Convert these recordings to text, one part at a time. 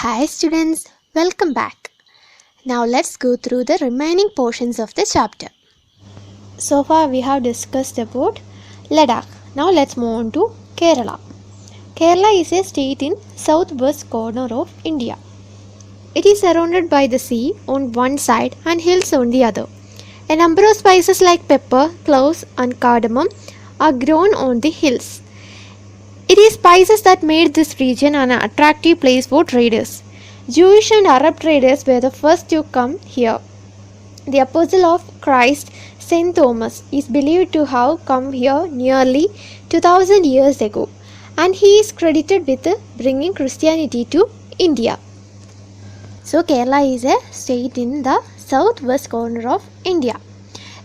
Hi students, welcome back. Now let's go through the remaining portions of the chapter. So far we have discussed about Ladakh. Now let's move on to Kerala. Kerala is a state in southwest corner of India. It is surrounded by the sea on one side and hills on the other. A number of spices like pepper, cloves and cardamom are grown on the hills. It is spices that made this region an attractive place for traders. Jewish and Arab traders were the first to come here. The apostle of Christ, Saint Thomas, is believed to have come here nearly 2000 years ago, and he is credited with bringing Christianity to India. So Kerala is a state in the southwest corner of India.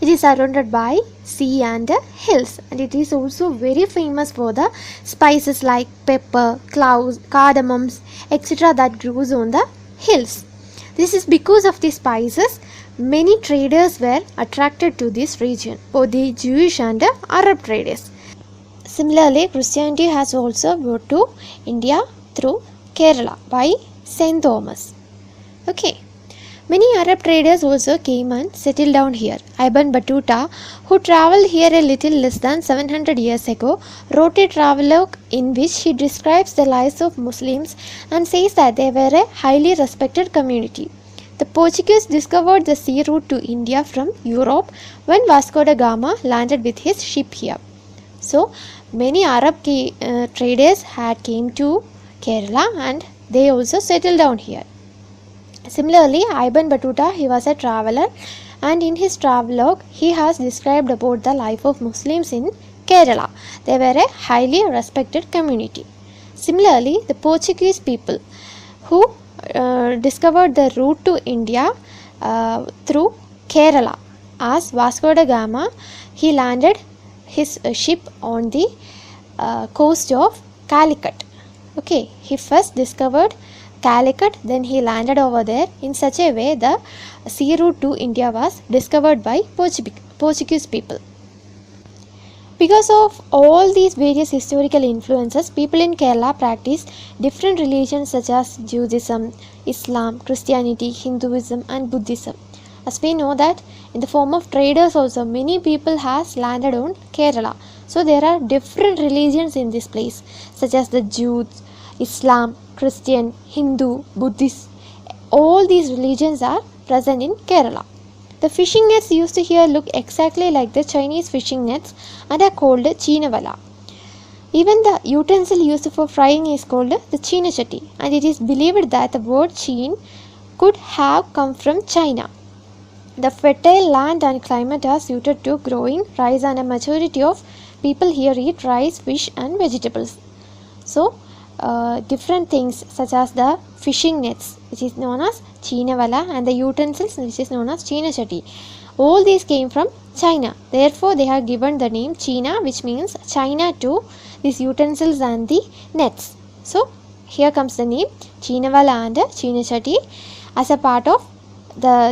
It is surrounded by sea and hills, and it is also very famous for the spices like pepper, cloves, cardamoms, etc. that grows on the hills. This is because of the spices many traders were attracted to this region, both the Jewish and Arab traders. Similarly, Christianity has also brought to India through Kerala by Saint Thomas. Okay. Many Arab traders also came and settled down here. Ibn Battuta, who travelled here a little less than 700 years ago, wrote a travelogue in which he describes the lives of Muslims and says that they were a highly respected community. The Portuguese discovered the sea route to India from Europe when Vasco da Gama landed with his ship here. So, many Arab traders had came to Kerala and they also settled down here. Similarly, Ibn Battuta, he was a traveller, and in his travelogue he has described about the life of Muslims in Kerala. They were a highly respected community. Similarly, the Portuguese people who discovered the route to India through Kerala, as Vasco da Gama, he landed his ship on the coast of Calicut. Okay, he first discovered Calicut, then he landed over there. In such a way, the sea route to India was discovered by Portuguese people. Because of all these various historical influences, people in Kerala practice different religions such as Judaism, Islam, Christianity, Hinduism and Buddhism. As we know that in the form of traders also many people has landed on Kerala. So there are different religions in this place such as the Jews, Islam, Christian, Hindu, Buddhist. All these religions are present in Kerala. The fishing nets used here look exactly like the Chinese fishing nets and are called chinavala. Even the utensil used for frying is called the chinachatti, and it is believed that the word chin could have come from China. The fertile land and climate are suited to growing rice, and a majority of people here eat rice, fish and vegetables. So, different things such as the fishing nets, which is known as chinavala, and the utensils, which is known as chinachatti. All these came from China. Therefore, they have given the name China, which means China to these utensils and the nets. So, here comes the name chinavala and chinachatti as a part of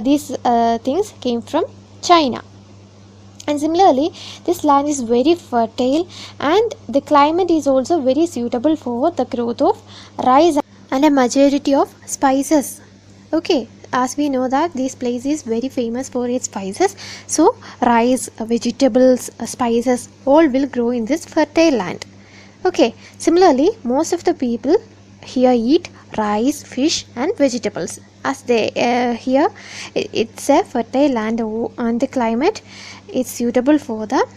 these things came from China. And similarly, this land is very fertile and the climate is also very suitable for the growth of rice and a majority of spices. Okay, as we know that this place is very famous for its spices. So, rice, vegetables, spices all will grow in this fertile land. Okay, similarly, most of the people here eat rice, fish and vegetables. As they here it's a fertile land and the climate is suitable for the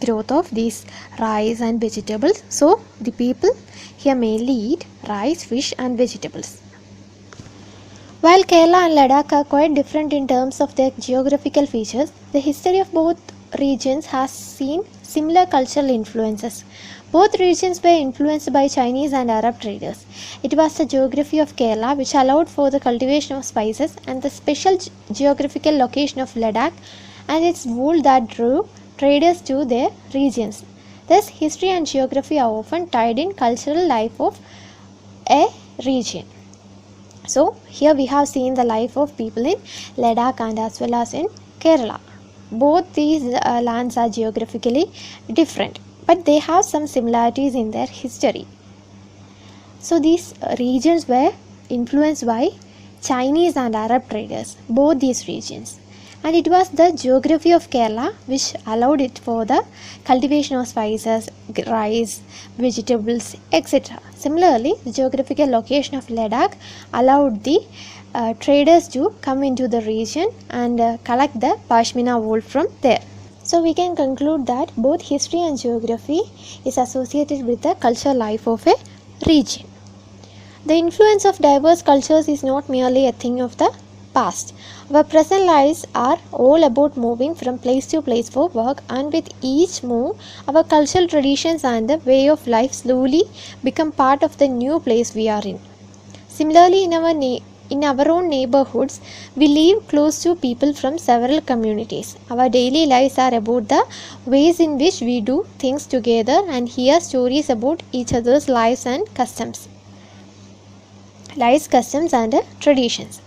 growth of these rice and vegetables. So the people here mainly eat rice, fish and vegetables. While Kerala and Ladakh are quite different in terms of their geographical features, the history of both regions has seen similar cultural influences. Both regions were influenced by Chinese and Arab traders. It was the geography of Kerala which allowed for the cultivation of spices, and the special geographical location of Ladakh and its wool that drew traders to their regions. Thus, history and geography are often tied in cultural life of a region. So, here we have seen the life of people in Ladakh and as well as in Kerala. Both these lands are geographically different, but they have some similarities in their history. So these regions were influenced by Chinese and Arab traders, both these regions. And it was the geography of Kerala which allowed it for the cultivation of spices, rice, vegetables, etc. Similarly, the geographical location of Ladakh allowed the traders to come into the region and collect the pashmina wool from there. So we can conclude that both history and geography is associated with the cultural life of a region. The influence of diverse cultures is not merely a thing of the past. Our present lives are all about moving from place to place for work, and with each move, our cultural traditions and the way of life slowly become part of the new place we are in. Similarly, in our own neighborhoods, we live close to people from several communities. Our daily lives are about the ways in which we do things together and hear stories about each other's lives, customs and traditions.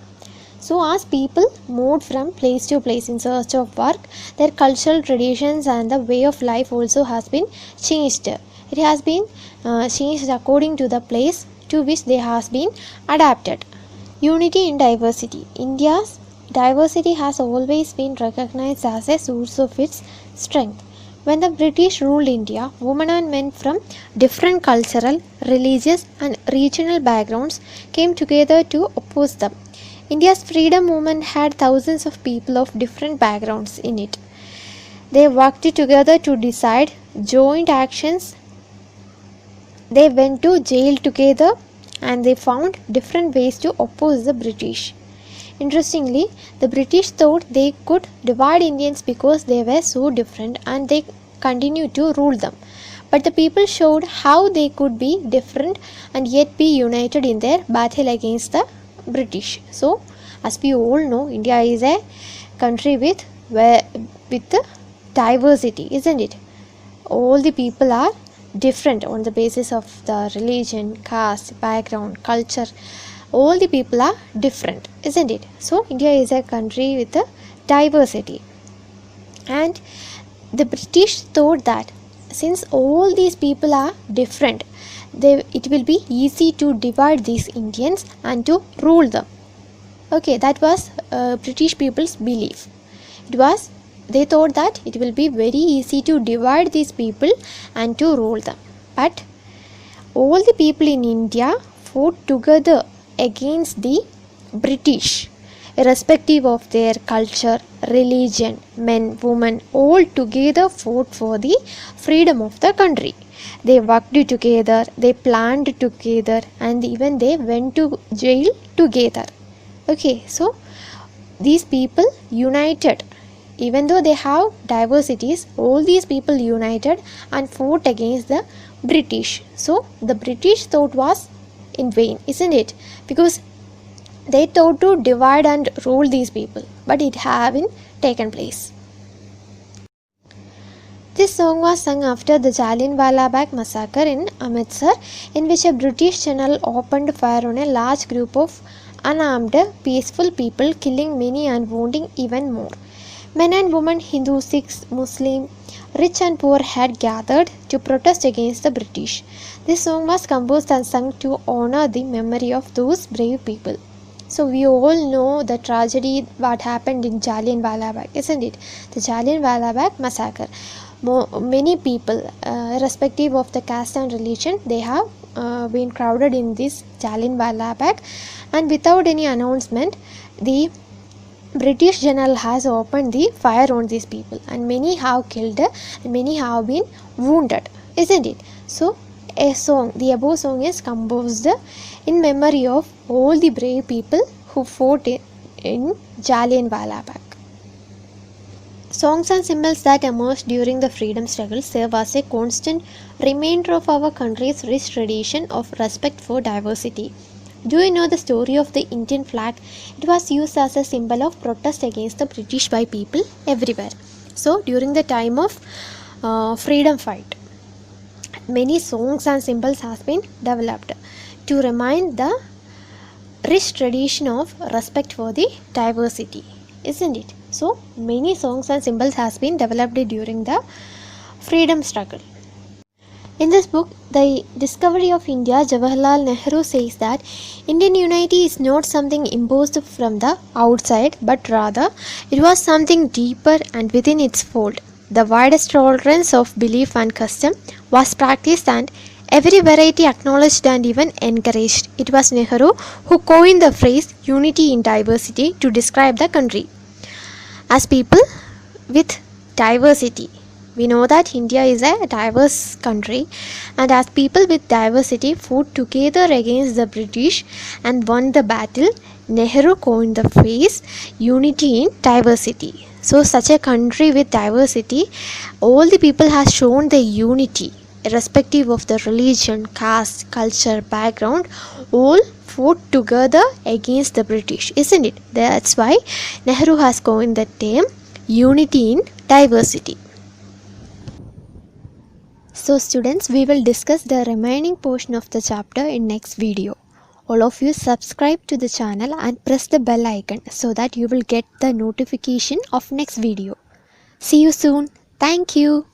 So as people moved from place to place in search of work, their cultural traditions and the way of life also has been changed. It has been changed according to the place to which they has been adapted. Unity in diversity. India's diversity has always been recognized as a source of its strength. When the British ruled India, women and men from different cultural, religious and regional backgrounds came together to oppose them. India's freedom movement had thousands of people of different backgrounds in it. They worked together to decide joint actions. They went to jail together and they found different ways to oppose the British. Interestingly, the British thought they could divide Indians because they were so different and they continued to rule them. But the people showed how they could be different and yet be united in their battle against the British. So, as we all know, India is a country with diversity, isn't it? All the people are different on the basis of the religion, caste, background, culture. All the people are different, isn't it? So, India is a country with a diversity. And the British thought that since all these people are different, it will be easy to divide these Indians and to rule them. Okay, that was British people's belief. They thought that it will be very easy to divide these people and to rule them. But all the people in India fought together against the British, irrespective of their culture, religion, men, women, all together fought for the freedom of the country. They worked together, they planned together, and even they went to jail together. Okay, so these people united. Even though they have diversities, all these people united and fought against the British. So the British thought was in vain, isn't it? Because they thought to divide and rule these people, but it haven't taken place. This song was sung after the Jallianwala Bagh massacre in Ncert, in which a British general opened fire on a large group of unarmed, peaceful people, killing many and wounding even more. Men and women, Hindu, Sikhs, Muslim, rich and poor had gathered to protest against the British. This song was composed and sung to honor the memory of those brave people. So we all know the tragedy what happened in Jallianwala Bagh, isn't it? The Jallianwala Bagh massacre. Many people, irrespective of the caste and religion, they have been crowded in this Jallianwala Bagh, and without any announcement, the British general has opened the fire on these people, and many have killed and many have been wounded, isn't it? So the above song is composed in memory of all the brave people who fought in Jallianwala Bagh. Songs and symbols that emerged during the freedom struggle serve as a constant reminder of our country's rich tradition of respect for diversity. Do you know the story of the Indian flag? It was used as a symbol of protest against the British by people everywhere. So during the time of freedom fight, many songs and symbols has been developed to remind the rich tradition of respect for the diversity, isn't it? So many songs and symbols has been developed during the freedom struggle. In this book, The Discovery of India, Jawaharlal Nehru says that Indian unity is not something imposed from the outside, but rather it was something deeper and within its fold. The widest tolerance of belief and custom was practiced, and every variety acknowledged and even encouraged. It was Nehru who coined the phrase unity in diversity to describe the country as people with diversity. We know that India is a diverse country, and as people with diversity fought together against the British and won the battle, Nehru coined the phrase unity in diversity. So, such a country with diversity, all the people has shown their unity, irrespective of the religion, caste, culture, background, all fought together against the British, isn't it? That's why Nehru has coined the term unity in diversity. So students, we will discuss the remaining portion of the chapter in next video. All of you subscribe to the channel and press the bell icon so that you will get the notification of next video. See you soon. Thank you.